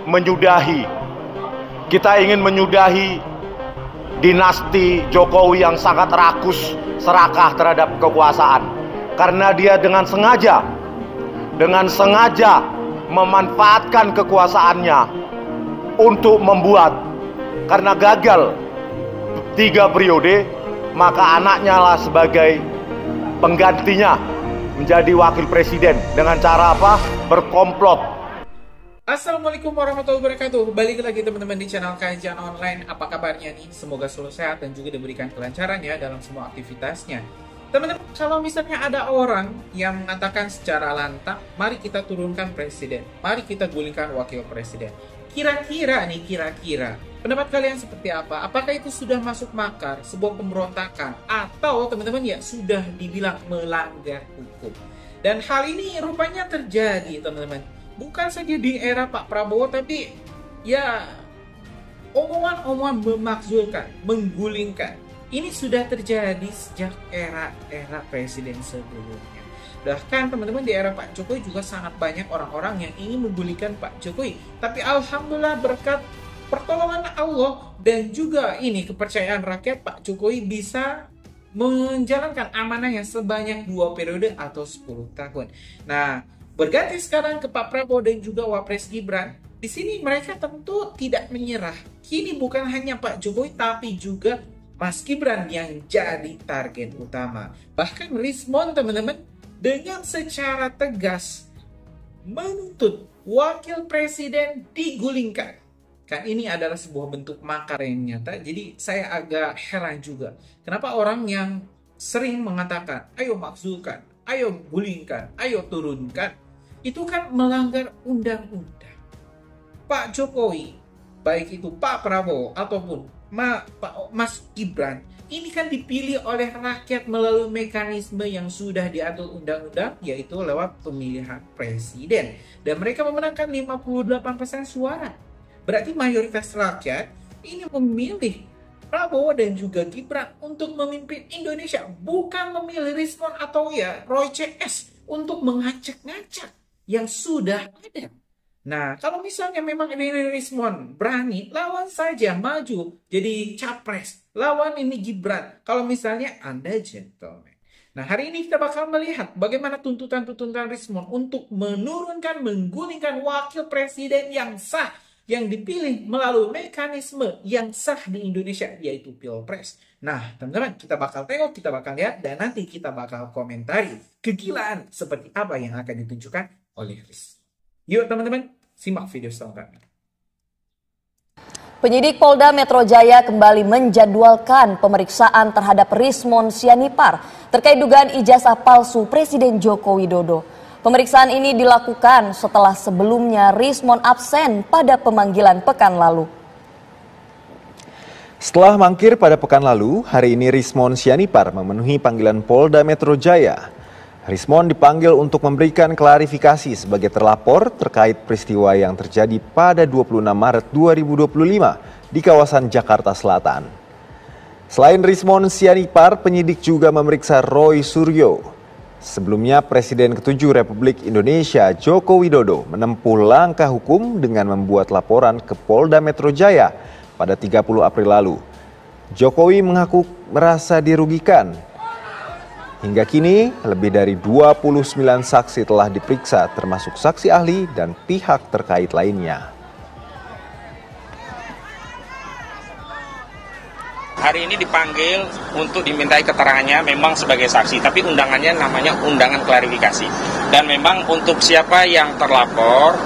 menyudahi. Kita ingin menyudahi dinasti Jokowi yang sangat rakus, serakah terhadap kekuasaan. Karena dia dengan sengaja memanfaatkan kekuasaannya untuk membuat, karena gagal 3 periode, maka anaknya lah sebagai penggantinya menjadi wakil presiden dengan cara apa? Berkomplot. Assalamualaikum warahmatullahi wabarakatuh. Balik lagi teman-teman di channel Kajian Online. Apa kabarnya nih? Semoga selalu sehat dan juga diberikan kelancaran ya dalam semua aktivitasnya. Teman-teman, kalau misalnya ada orang yang mengatakan secara lantang, mari kita turunkan presiden, mari kita gulingkan wakil presiden. Kira-kira pendapat kalian seperti apa? Apakah itu sudah masuk makar, sebuah pemberontakan, atau teman-teman ya sudah dibilang melanggar hukum? Dan hal ini rupanya terjadi teman-teman. Bukan saja di era Pak Prabowo, tapi ya omongan-omongan memakzulkan, menggulingkan. Ini sudah terjadi sejak era presiden sebelumnya. Bahkan teman-teman di era Pak Jokowi juga sangat banyak orang-orang yang ingin menggulingkan Pak Jokowi. Tapi alhamdulillah berkat pertolongan Allah dan juga ini kepercayaan rakyat, Pak Jokowi bisa menjalankan amanahnya sebanyak 2 periode atau 10 tahun. Nah, berganti sekarang ke Pak Prabowo dan juga Wapres Gibran. Di sini mereka tentu tidak menyerah. Kini bukan hanya Pak Jokowi tapi juga Mas Gibran yang jadi target utama. Bahkan Rismon teman-teman dengan secara tegas menuntut wakil presiden digulingkan. Kan ini adalah sebuah bentuk makar yang nyata. Jadi saya agak heran juga. Kenapa orang yang sering mengatakan, ayo makzulkan, ayo gulingkan, ayo turunkan, itu kan melanggar undang-undang. Pak Jokowi, baik itu Pak Prabowo ataupun Mas Gibran, ini kan dipilih oleh rakyat melalui mekanisme yang sudah diatur undang-undang, yaitu lewat pemilihan presiden. Dan mereka memenangkan 58% suara. Berarti mayoritas rakyat ini memilih Prabowo dan juga Gibran untuk memimpin Indonesia, bukan memilih Rismon atau ya Roy CS untuk mengacak-ngacak yang sudah ada. Nah, kalau misalnya memang ini Rismon berani, lawan saja, maju jadi capres, lawan ini Gibran. Kalau misalnya Anda gentleman. Nah, hari ini kita bakal melihat bagaimana tuntutan-tuntutan Rismon untuk menurunkan, menggulingkan wakil presiden yang sah, yang dipilih melalui mekanisme yang sah di Indonesia, yaitu Pilpres. Nah, teman-teman, kita bakal tengok, kita bakal lihat, dan nanti kita bakal komentari kegilaan seperti apa yang akan ditunjukkan oleh Rismon. Yuk teman-teman, simak video selengkapnya. Penyidik Polda Metro Jaya kembali menjadwalkan pemeriksaan terhadap Rismon Sianipar terkait dugaan ijazah palsu Presiden Joko Widodo. Pemeriksaan ini dilakukan setelah sebelumnya Rismon absen pada pemanggilan pekan lalu. Setelah mangkir pada pekan lalu, hari ini Rismon Sianipar memenuhi panggilan Polda Metro Jaya. Rismon dipanggil untuk memberikan klarifikasi sebagai terlapor terkait peristiwa yang terjadi pada 26 Maret 2025 di kawasan Jakarta Selatan. Selain Rismon Sianipar, penyidik juga memeriksa Roy Suryo. Sebelumnya, Presiden ke-7 Republik Indonesia Joko Widodo menempuh langkah hukum dengan membuat laporan ke Polda Metro Jaya pada 30 April lalu. Jokowi mengaku merasa dirugikan. Hingga kini, lebih dari 29 saksi telah diperiksa termasuk saksi ahli dan pihak terkait lainnya. Hari ini dipanggil untuk dimintai keterangannya memang sebagai saksi, tapi undangannya namanya undangan klarifikasi. Dan memang untuk siapa yang terlapor,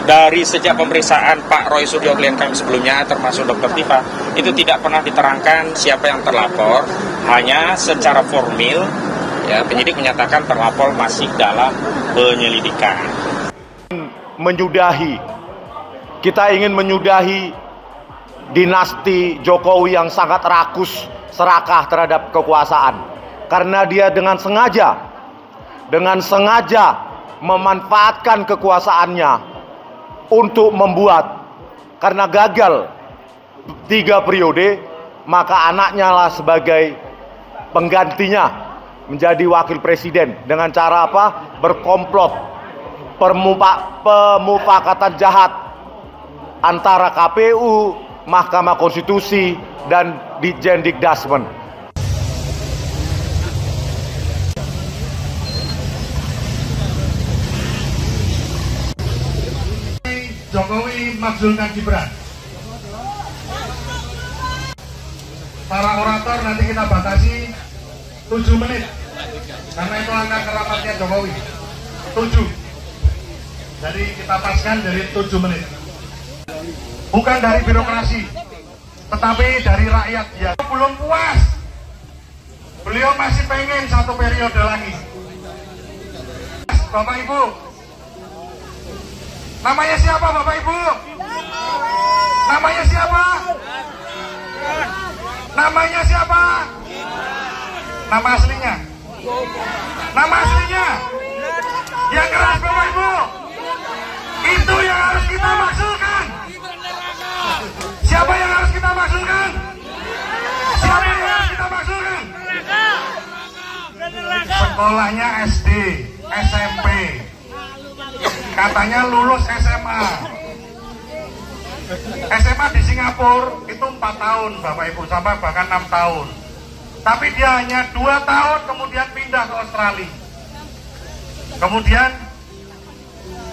dari sejak pemeriksaan Pak Roy Suryo klien kami sebelumnya termasuk Dr. Tifa, itu tidak pernah diterangkan siapa yang terlapor, hanya secara formil ya, penyidik menyatakan terlapor masih dalam penyelidikan. Menyudahi. Kita ingin menyudahi dinasti Jokowi yang sangat rakus, serakah terhadap kekuasaan. Karena dia dengan sengaja memanfaatkan kekuasaannya untuk membuat, karena gagal 3 periode, maka anaknya lah sebagai penggantinya menjadi wakil presiden dengan cara apa? Berkomplot, pemufakatan jahat antara KPU, Mahkamah Konstitusi, dan Ditjendikdasmen. Jokowi makzulkan Gibran. Para orator nanti kita batasi 7 menit karena itu angka kerapatnya Jokowi 7. Jadi kita paskan dari 7 menit. Bukan dari birokrasi, tetapi dari rakyat. Ya, belum puas. Beliau masih pengen 1 periode lagi. Bapak Ibu, namanya siapa Bapak Ibu? Namanya siapa? Namanya siapa? Nama aslinya? Nama aslinya? Yang keras Bapak Ibu. Itu yang harus kita maksudkan. Siapa yang harus kita maksudkan? Siapa yang harus kita maksudkan? Sekolahnya SD, SMP. Katanya lulus SMA. SMA di Singapura itu 4 tahun Bapak Ibu, sampai bahkan 6 tahun. Tapi dia hanya 2 tahun kemudian pindah ke Australia. Kemudian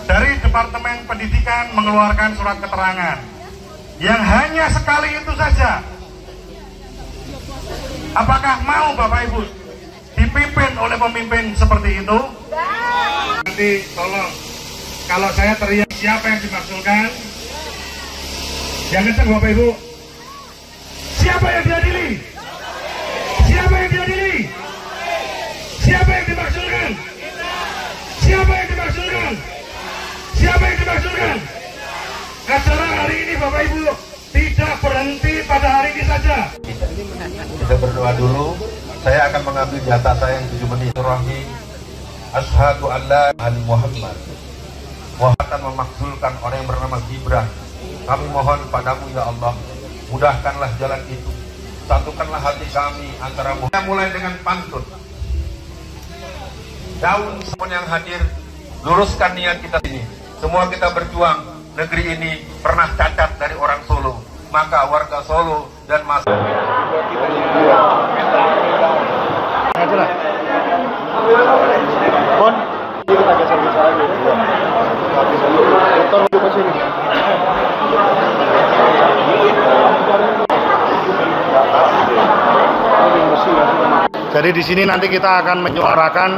dari Departemen Pendidikan mengeluarkan surat keterangan yang hanya sekali itu saja. Apakah mau Bapak Ibu dipimpin oleh pemimpin seperti itu? Nanti tolong, kalau saya teriak siapa yang dimaksudkan, yang kencang Bapak Ibu. Siapa yang diadili? Siapa yang diadili? Siapa yang dimaksudkan? Siapa yang dimaksudkan? Siapa yang dimaksudkan? Acara hari ini Bapak Ibu tidak berhenti pada hari ini saja. Kita berdoa dulu. Saya akan mengambil jatah saya yang 7 menit. Rahim. Asyhadu an la ilaha illallah Muhammad. Akan memakzulkan orang yang bernama Gibran. Kami mohon padamu ya Allah, mudahkanlah jalan itu. Satukanlah hati kami antara mulai dengan pantun. Daun semua yang hadir, luruskan niat kita ini. Semua kita berjuang. Negeri ini pernah cacat dari orang Solo. Maka warga Solo dan Jadi di sini nanti kita akan menyuarakan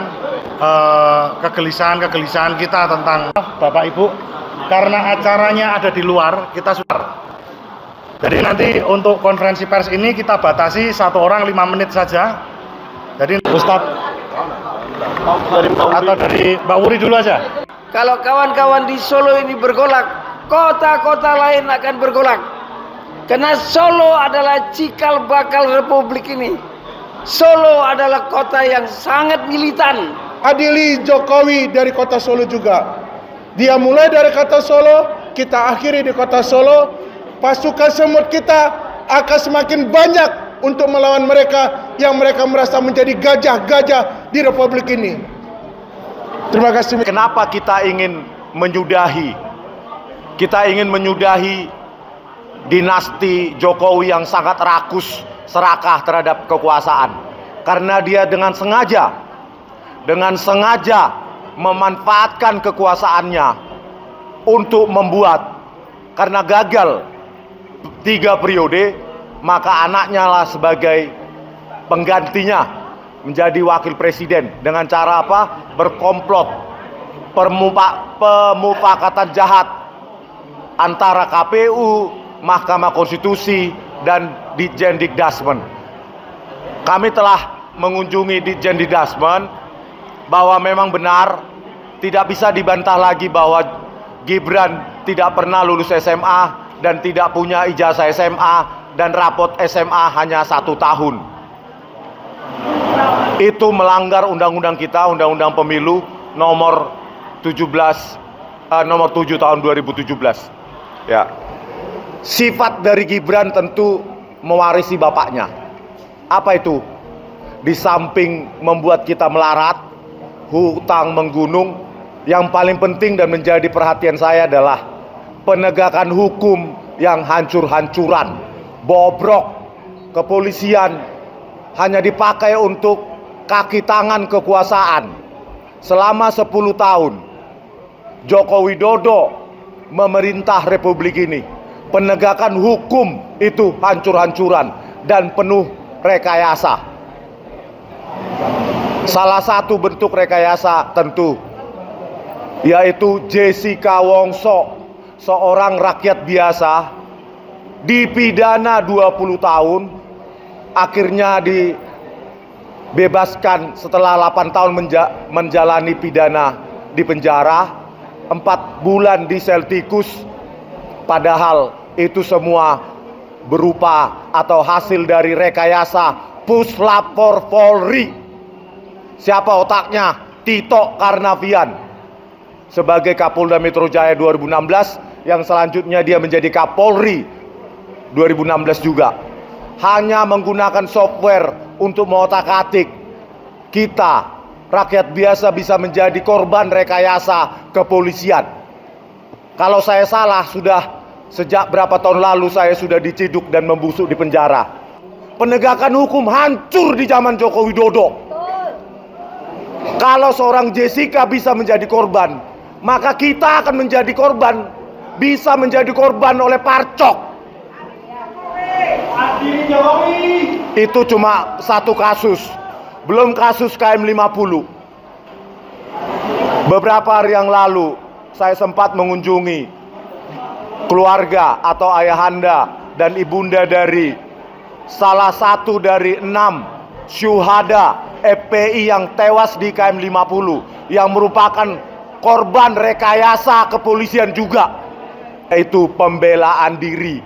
kegelisahan kita tentang Bapak Ibu, karena acaranya ada di luar, kita sudah. Jadi nanti untuk konferensi pers ini kita batasi 1 orang 5 menit saja. Jadi Ustadz atau dari Mbak Wuri dulu aja. Kalau kawan-kawan di Solo ini bergolak, kota-kota lain akan bergolak. Karena Solo adalah cikal bakal republik ini. Solo adalah kota yang sangat militan. Adili Jokowi dari kota Solo juga. Dia mulai dari kota Solo, kita akhiri di kota Solo. Pasukan semut kita akan semakin banyak untuk melawan mereka yang mereka merasa menjadi gajah-gajah di republik ini. Terima kasih. Kenapa kita ingin menyudahi? Kita ingin menyudahi dinasti Jokowi yang sangat rakus, serakah terhadap kekuasaan. Karena dia dengan sengaja memanfaatkan kekuasaannya untuk membuat, karena gagal 3 periode, maka anaknya lah sebagai penggantinya menjadi wakil presiden. Dengan cara apa? Berkomplot, pemufakatan jahat antara KPU, Mahkamah Konstitusi, dan Ditjendikdasmen. Kami telah mengunjungi Ditjendikdasmen, bahwa memang benar, tidak bisa dibantah lagi bahwa Gibran tidak pernah lulus SMA dan tidak punya ijazah SMA, dan rapot SMA hanya 1 tahun. Itu melanggar undang-undang kita, Undang-Undang Pemilu nomor 7 tahun 2017. Ya. Sifat dari Gibran tentu mewarisi bapaknya. Apa itu? Di samping membuat kita melarat, hutang menggunung, yang paling penting dan menjadi perhatian saya adalah penegakan hukum yang hancur-hancuran, bobrok. Kepolisian hanya dipakai untuk kaki tangan kekuasaan. Selama 10 tahun Joko Widodo memerintah republik ini, penegakan hukum itu hancur-hancuran dan penuh rekayasa. Salah satu bentuk rekayasa tentu yaitu Jessica Wongso, seorang rakyat biasa dipidana 20 tahun, akhirnya dibebaskan setelah 8 tahun menjalani pidana di penjara, 4 bulan di sel tikus. Padahal itu semua berupa atau hasil dari rekayasa Puslapor Polri. Siapa otaknya? Tito Karnavian sebagai Kapolda Metro Jaya 2016, yang selanjutnya dia menjadi Kapolri 2016 juga. Hanya menggunakan software untuk mengotak-atik, kita rakyat biasa bisa menjadi korban rekayasa kepolisian. Kalau saya salah, sudah sejak berapa tahun lalu saya sudah diciduk dan membusuk di penjara. Penegakan hukum hancur di zaman Joko Widodo. Kalau seorang Jessica bisa menjadi korban, maka kita akan menjadi korban, bisa menjadi korban oleh Parcok. Itu cuma satu kasus, belum kasus KM50. Beberapa hari yang lalu saya sempat mengunjungi keluarga atau ayahanda dan ibunda dari salah satu dari 6 syuhada FPI yang tewas di KM50, yang merupakan korban rekayasa kepolisian juga, yaitu pembelaan diri.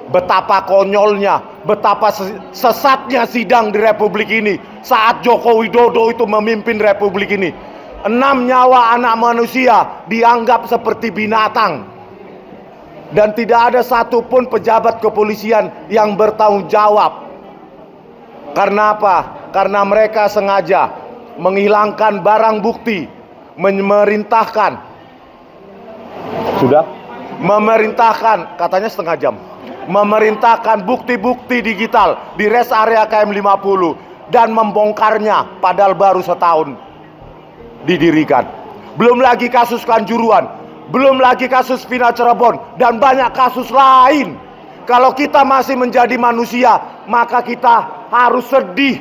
Betapa konyolnya, betapa sesatnya sidang di republik ini saat Joko Widodo itu memimpin republik ini. 6 nyawa anak manusia dianggap seperti binatang. Dan tidak ada satupun pejabat kepolisian yang bertanggung jawab. Karena apa? Karena mereka sengaja menghilangkan barang bukti, memerintahkan katanya setengah jam, memerintahkan bukti-bukti digital di rest area KM50 dan membongkarnya padahal baru setahun didirikan. Belum lagi kasus Kanjuruhan, belum lagi kasus Vina Cirebon dan banyak kasus lain. Kalau kita masih menjadi manusia, maka kita harus sedih.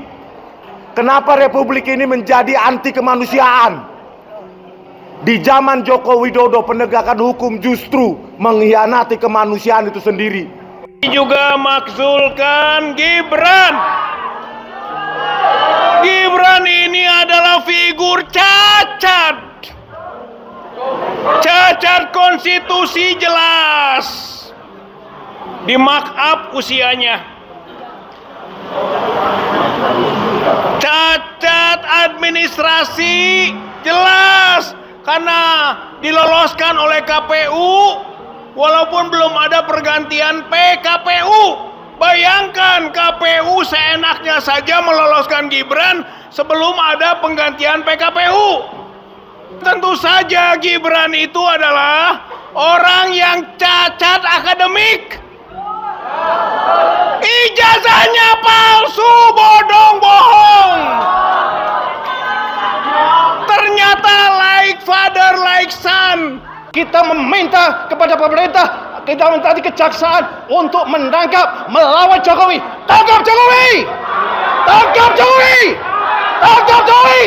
Kenapa republik ini menjadi anti kemanusiaan? Di zaman Joko Widodo penegakan hukum justru mengkhianati kemanusiaan itu sendiri. Juga makzulkan Gibran. Gibran ini adalah figur cacat. Cacat konstitusi jelas. Di mark up usianya. Cacat administrasi jelas karena diloloskan oleh KPU. Walaupun belum ada pergantian PKPU. Bayangkan KPU seenaknya saja meloloskan Gibran sebelum ada penggantian PKPU. Tentu saja Gibran itu adalah orang yang cacat akademik. Ijazahnya palsu, bodong, bohong. Ternyata like father, like son. Kita meminta kepada pemerintah, kita minta di kejaksaan untuk menangkap, melawan Jokowi. Tangkap Jokowi! Tangkap Jokowi! Tangkap Jokowi!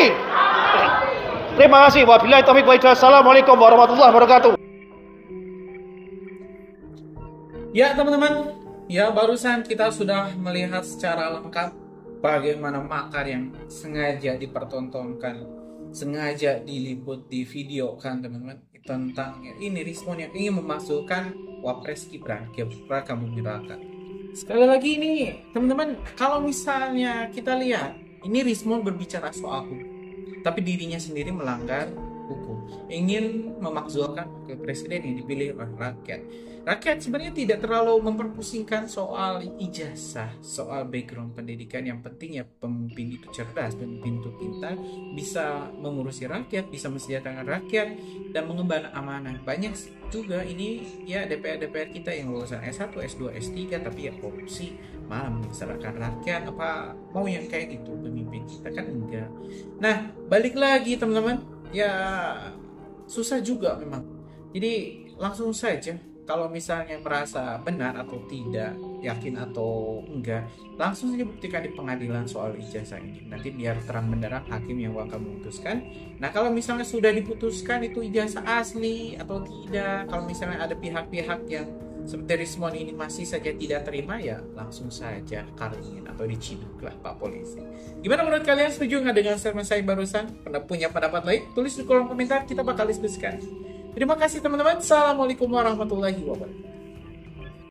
Terima kasih. Wabillahi taufiq wal hidayah. Assalamualaikum warahmatullahi wabarakatuh. Ya teman-teman, ya barusan kita sudah melihat secara lengkap bagaimana makar yang sengaja dipertontonkan, sengaja diliput di video kan teman-teman, tentang ini respon yang ingin memasukkan Wapres Gibran Raka Buming Raka. Sekali lagi ini teman-teman, kalau misalnya kita lihat ini Rismon berbicara soal hukum, tapi dirinya sendiri melanggar hukum. ingin memakzulkan wakil presiden yang dipilih oleh rakyat. Rakyat sebenarnya tidak terlalu memperpusingkan soal ijazah, soal background pendidikan. Yang penting ya pemimpin itu cerdas, pemimpin itu pintar, bisa mengurusi rakyat, bisa mensejahterakan rakyat, dan mengemban amanah. Banyak juga ini ya DPR kita yang lulusan S1, S2, S3 tapi ya korupsi, malah menyengsarakan rakyat. Apa mau yang kayak gitu pemimpin kita? Kan enggak. Nah, balik lagi teman-teman, ya susah juga memang. Jadi langsung saja, kalau misalnya merasa benar atau tidak, yakin atau enggak, langsung saja buktikan di pengadilan soal ijazah ini. Nanti biar terang benderang hakim yang akan memutuskan. Nah, kalau misalnya sudah diputuskan itu ijazah asli atau tidak, kalau misalnya ada pihak-pihak yang seperti Rismon ini masih saja tidak terima, ya langsung saja karungin atau diciduk lah Pak Polisi. Gimana menurut kalian, setuju nggak dengan statement saya barusan? Punya pendapat lain? Tulis di kolom komentar, kita bakal diskusikan. Terima kasih teman-teman. Assalamualaikum warahmatullahi wabarakatuh.